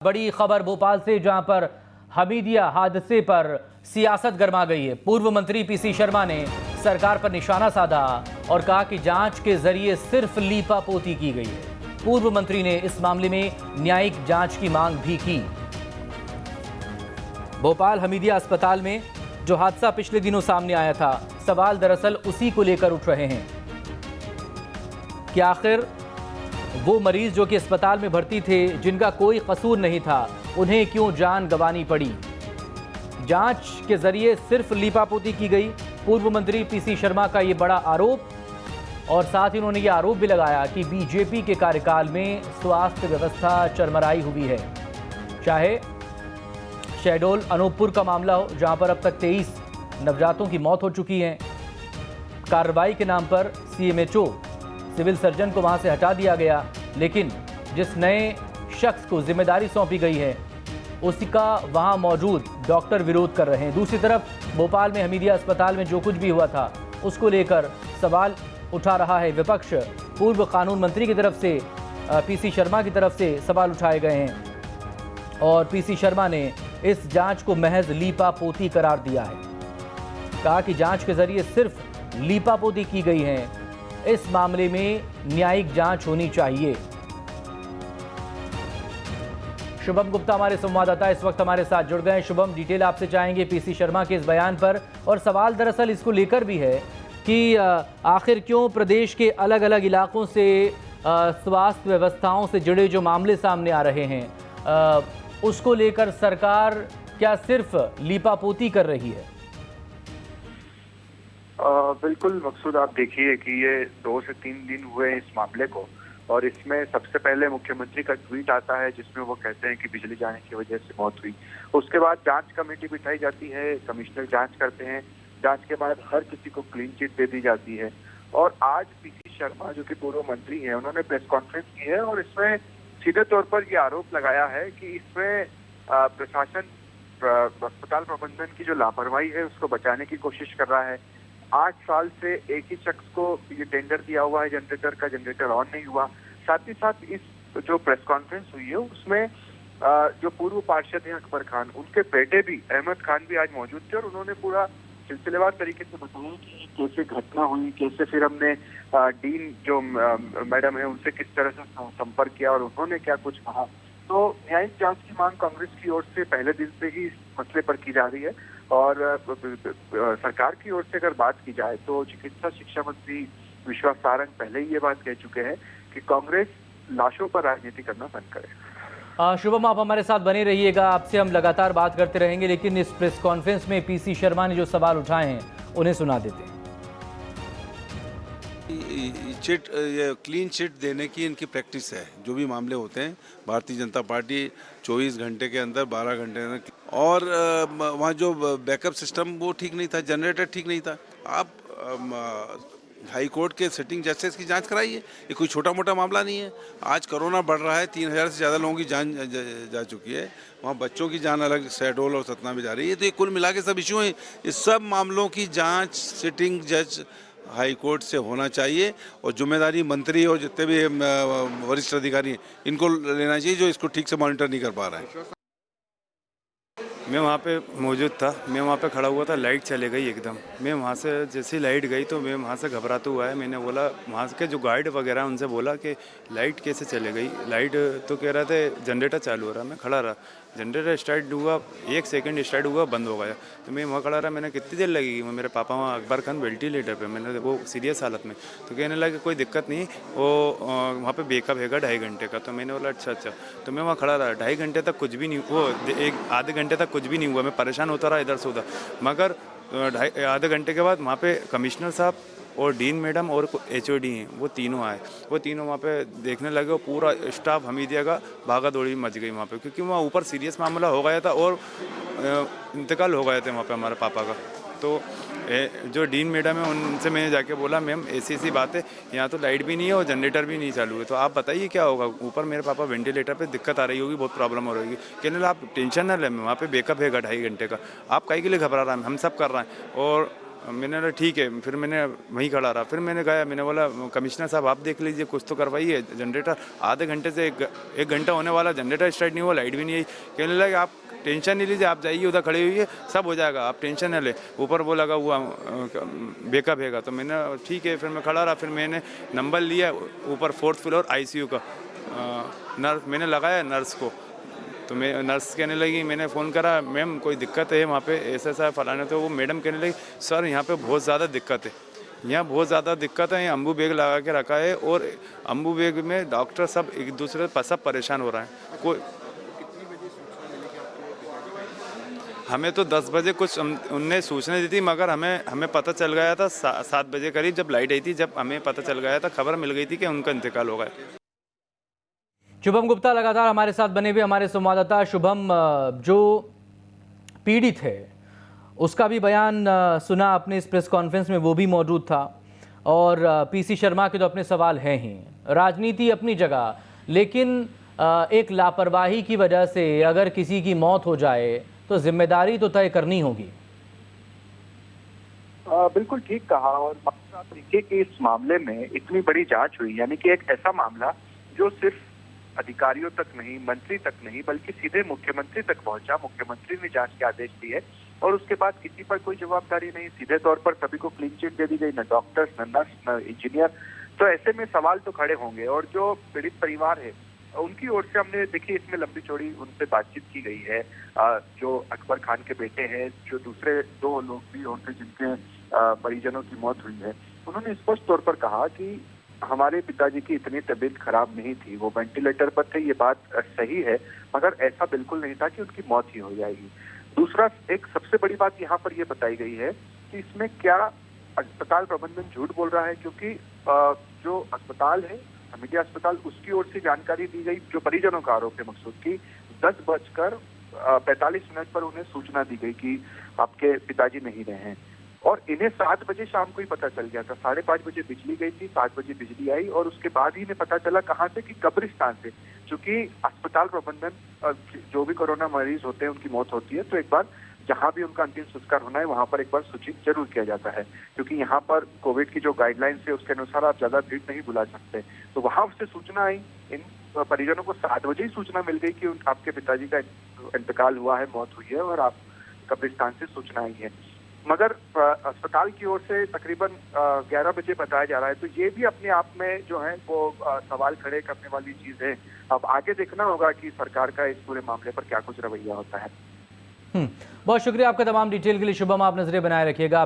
बड़ी खबर भोपाल से, जहां पर हमीदिया हादसे पर सियासत गर्मा गई है। पूर्व मंत्री पीसी शर्मा ने सरकार पर निशाना साधा और कहा कि जांच के जरिए सिर्फ लीपापोती की गई है। पूर्व मंत्री ने इस मामले में न्यायिक जांच की मांग भी की। भोपाल हमीदिया अस्पताल में जो हादसा पिछले दिनों सामने आया था, सवाल दरअसल उसी को लेकर उठ रहे हैं कि आखिर वो मरीज जो कि अस्पताल में भर्ती थे, जिनका कोई कसूर नहीं था, उन्हें क्यों जान गंवानी पड़ी। जांच के जरिए सिर्फ लीपापोती की गई। पूर्व मंत्री पीसी शर्मा का ये बड़ा आरोप, और साथ ही उन्होंने ये आरोप भी लगाया कि बीजेपी के कार्यकाल में स्वास्थ्य व्यवस्था चरमराई हुई है। चाहे शहडोल अनूपपुर का मामला हो, जहां पर अब तक 23 नवजातों की मौत हो चुकी है। कार्रवाई के नाम पर सीएमएचओ सिविल सर्जन को वहां से हटा दिया गया, लेकिन जिस नए शख्स को जिम्मेदारी सौंपी गई है, उसका वहां मौजूद डॉक्टर विरोध कर रहे हैं। दूसरी तरफ भोपाल में हमीदिया अस्पताल में जो कुछ भी हुआ था, उसको लेकर सवाल उठा रहा है विपक्ष। पूर्व कानून मंत्री की तरफ से, पीसी शर्मा की तरफ से सवाल उठाए गए हैं और पीसी शर्मा ने इस जांच को महज लीपापोती करार दिया है। कहा कि जांच के जरिए सिर्फ लीपापोती की गई है, इस मामले में न्यायिक जांच होनी चाहिए। शुभम गुप्ता हमारे संवाददाता इस वक्त हमारे साथ जुड़ गए। शुभम, डिटेल आपसे चाहेंगे पीसी शर्मा के इस बयान पर, और सवाल दरअसल इसको लेकर भी है कि आखिर क्यों प्रदेश के अलग अलग इलाकों से स्वास्थ्य व्यवस्थाओं से जुड़े जो मामले सामने आ रहे हैं, उसको लेकर सरकार क्या सिर्फ लीपापोती कर रही है? बिल्कुल मकसूद, आप देखिए कि ये 2 से 3 दिन हुए इस मामले को, और इसमें सबसे पहले मुख्यमंत्री का ट्वीट आता है जिसमें वो कहते हैं कि बिजली जाने की वजह से मौत हुई। उसके बाद जांच कमेटी बिठाई जाती है, कमिश्नर जांच करते हैं, जांच के बाद हर किसी को क्लीन चिट दे दी जाती है। और आज पीसी शर्मा जो कि पूर्व मंत्री हैं, उन्होंने प्रेस कॉन्फ्रेंस की है और इसमें सीधे तौर पर ये आरोप लगाया है कि इसमें प्रशासन अस्पताल प्रबंधन की जो लापरवाही है उसको बचाने की कोशिश कर रहा है। 8 साल से एक ही शख्स को ये टेंडर दिया हुआ है जनरेटर का, जनरेटर ऑन नहीं हुआ। साथ ही साथ इस जो प्रेस कॉन्फ्रेंस हुई है उसमें जो पूर्व पार्षद हैं अकबर खान, उनके बेटे भी अहमद खान भी आज मौजूद थे और उन्होंने पूरा सिलसिलेवार तरीके से बताया कि कैसे घटना हुई, कैसे फिर हमने डीन जो मैडम है उनसे किस तरह से संपर्क किया और उन्होंने क्या कुछ कहा। तो न्यायिक जांच की मांग कांग्रेस की ओर से पहले दिन से ही इस मसले पर की जा रही है। और सरकार की ओर से अगर बात की जाए तो चिकित्सा शिक्षा मंत्री विश्वास सारंग पहले ही ये बात कह चुके हैं कि कांग्रेस लाशों पर राजनीति करना बंद करे। शुभम, आप हमारे साथ बने रहिएगा, आपसे हम लगातार बात करते रहेंगे, लेकिन इस प्रेस कॉन्फ्रेंस में पीसी शर्मा ने जो सवाल उठाए हैं उन्हें सुना देते हैं। ये क्लीन चिट देने की इनकी प्रैक्टिस है। जो भी मामले होते हैं, भारतीय जनता पार्टी 24 घंटे के अंदर, 12 घंटे के अंदर, और वहाँ जो बैकअप सिस्टम वो ठीक नहीं था, जनरेटर ठीक नहीं था। आप हाई कोर्ट के सिटिंग जस्टिस की जांच कराइए, ये कोई छोटा मोटा मामला नहीं है। आज कोरोना बढ़ रहा है, 3000 से ज़्यादा लोगों की जान जा चुकी है, वहाँ बच्चों की जान अलग शहडोल और सतना में जा रही है। तो ये कुल मिला के सब इशू हैं। इस सब मामलों की जाँच सिटिंग जज हाई कोर्ट से होना चाहिए, और जिम्मेदारी मंत्री और जितने भी वरिष्ठ अधिकारी हैं इनको लेना चाहिए, जो इसको ठीक से मॉनिटर नहीं कर पा रहे हैं। मैं वहाँ पे मौजूद था, मैं वहाँ पे खड़ा हुआ था, लाइट चले गई एकदम। मैं वहाँ से जैसे लाइट गई तो मैं वहाँ से घबराता हुआ है, मैंने बोला वहाँ के जो गाइड वगैरह उनसे बोला कि लाइट कैसे चले गई। लाइट तो कह रहे थे जनरेटर चालू हो रहा, मैं खड़ा रहा, जनरेटर स्टार्ट हुआ, 1 सेकंड स्टार्ट हुआ, बंद हो गया। तो मैं वहाँ खड़ा रहा, मैंने कितनी देर लगेगी, मेरे पापा वहाँ अकबर खान वेंटिलेटर पे, मैंने वो सीरियस हालत में, तो कहने लगा कोई दिक्कत नहीं, वो वहाँ पे बैकअप हैगा 2.5 घंटे का। तो मैंने बोला अच्छा। तो मैं वहाँ खड़ा रहा, 2.5 घंटे तक कुछ भी नहीं, वो आधे घंटे तक कुछ भी नहीं हुआ। मैं परेशान होता रहा इधर से उधर, मगर आधे घंटे के बाद वहाँ पे कमिश्नर साहब और डीन मैडम और HOD हैं, वो तीनों आए। वो तीनों वहाँ पे देखने लगे, और पूरा स्टाफ हमीदिया का भागा दौड़ी मच गई वहाँ पे, क्योंकि वहाँ ऊपर सीरियस मामला हो गया था और इंतकाल हो गए थे वहाँ पे हमारे पापा का। तो जो डीन मैडम है उनसे मैंने जाके बोला मैम ऐसी बात है, यहाँ तो लाइट भी नहीं है और जनरेटर भी नहीं चालू है, तो आप बताइए क्या होगा। ऊपर मेरे पापा वेंटिलेटर पे दिक्कत आ रही होगी, बहुत प्रॉब्लम हो रही है। कहने लगा आप टेंशन ना लें, वहाँ पे बैकअप है 2.5 घंटे का, आप काहे के लिए घबरा रहे हैं, हम सब कर रहे हैं। और मैंने बोला ठीक है, फिर मैंने वहीं खड़ा रहा। फिर मैंने गया, मैंने बोला कमिश्नर साहब आप देख लीजिए, कुछ तो करवाइए। जनरेटर आधे घंटे से एक घंटा होने वाला, जनरेटर स्टार्ट नहीं हुआ, लाइट भी नहीं आई। कहने लगा आप टेंशन नहीं लीजिए, आप जाइए उधर खड़े हुई है, सब हो जाएगा, आप टेंशन न ले, ऊपर वो लगा हुआ बैकअप हैगा। तो मैंने ठीक है, फिर मैं खड़ा रहा। फिर मैंने नंबर लिया ऊपर 4th फ्लोर ICU का, नर्स मैंने लगाया नर्स को। तो मैं नर्स कहने लगी, मैंने फ़ोन करा, मैम कोई दिक्कत है वहाँ पे, ऐसा फलाना। तो वो मैडम कहने लगी सर यहाँ पे बहुत ज़्यादा दिक्कत है, यहाँ बहुत ज़्यादा दिक्कत है, यहाँ अम्बू बैग लगा के रखा है और अम्बू बैग में डॉक्टर सब एक दूसरे पर सब परेशान हो रहा है। कोई हमें तो 10 बजे कुछ उनने सूचना दी थी, मगर हमें पता चल गया था 7 बजे करीब जब लाइट आई थी, जब हमें पता चल गया था, खबर मिल गई थी कि उनका इंतकाल हो गया। शुभम गुप्ता लगातार हमारे साथ बने हुए, हमारे संवाददाता। शुभम, जो पीड़ित है उसका भी बयान सुना आपने इस प्रेस कॉन्फ्रेंस में, वो भी मौजूद था, और PC शर्मा के तो अपने सवाल हैं ही। राजनीति अपनी जगह, लेकिन एक लापरवाही की वजह से अगर किसी की मौत हो जाए तो जिम्मेदारी तो तय करनी होगी। बिल्कुल ठीक कहा। और आप देखिए कि इस मामले में इतनी बड़ी जांच हुई, यानी कि एक ऐसा मामला जो सिर्फ अधिकारियों तक नहीं, मंत्री तक नहीं, बल्कि सीधे मुख्यमंत्री तक पहुंचा। मुख्यमंत्री ने जांच के आदेश दिए और उसके बाद किसी पर कोई जवाबदारी नहीं, सीधे तौर पर सभी को क्लीन चिट दे दी गई, न डॉक्टर्स, न नर्स, न इंजीनियर। तो ऐसे में सवाल तो खड़े होंगे। और जो पीड़ित परिवार है उनकी ओर से हमने देखिए इसमें लंबी चौड़ी उनसे बातचीत की गई है। जो अकबर खान के बेटे हैं, जो दूसरे 2 लोग भी होते जिनके परिजनों की मौत हुई है, उन्होंने स्पष्ट तौर पर कहा कि हमारे पिताजी की इतनी तबीयत खराब नहीं थी, वो वेंटिलेटर पर थे, ये बात सही है, मगर ऐसा बिल्कुल नहीं था कि उनकी मौत ही हो जाएगी। दूसरा, एक सबसे बड़ी बात यहाँ पर ये बताई गई है कि इसमें क्या अस्पताल प्रबंधन झूठ बोल रहा है, क्योंकि जो अस्पताल है हमीदिया अस्पताल, उसकी ओर से जानकारी दी गई, जो परिजनों का आरोप है मकसूद की, 10:45 पर उन्हें सूचना दी गई कि आपके पिताजी नहीं रहे हैं। और इन्हें 7 बजे शाम को ही पता चल गया था। 5:30 बजे बिजली गई थी, 7 बजे बिजली आई और उसके बाद ही इन्हें पता चला कहाँ से, कि कब्रिस्तान से। क्योंकि अस्पताल प्रबंधन, जो भी कोरोना मरीज होते हैं उनकी मौत होती है तो एक बार जहाँ भी उनका अंतिम संस्कार होना है वहाँ पर एक बार सूचित जरूर किया जाता है, क्योंकि यहाँ पर कोविड की जो गाइडलाइंस है उसके अनुसार आप ज्यादा भीड़ नहीं बुला सकते। तो वहां से सूचना आई, इन परिजनों को 7 बजे ही सूचना मिल गई कि आपके पिताजी का इंतकाल हुआ है, मौत हुई है, और आप कब्रिस्तान से सूचना आई है। मगर अस्पताल की ओर से तकरीबन 11 बजे बताया जा रहा है। तो ये भी अपने आप में जो है वो सवाल खड़े करने वाली चीज है। अब आगे देखना होगा कि सरकार का इस पूरे मामले पर क्या कुछ रवैया होता है। बहुत शुक्रिया आपका तमाम डिटेल के लिए शुभम, आप नजरें बनाए रखिएगा।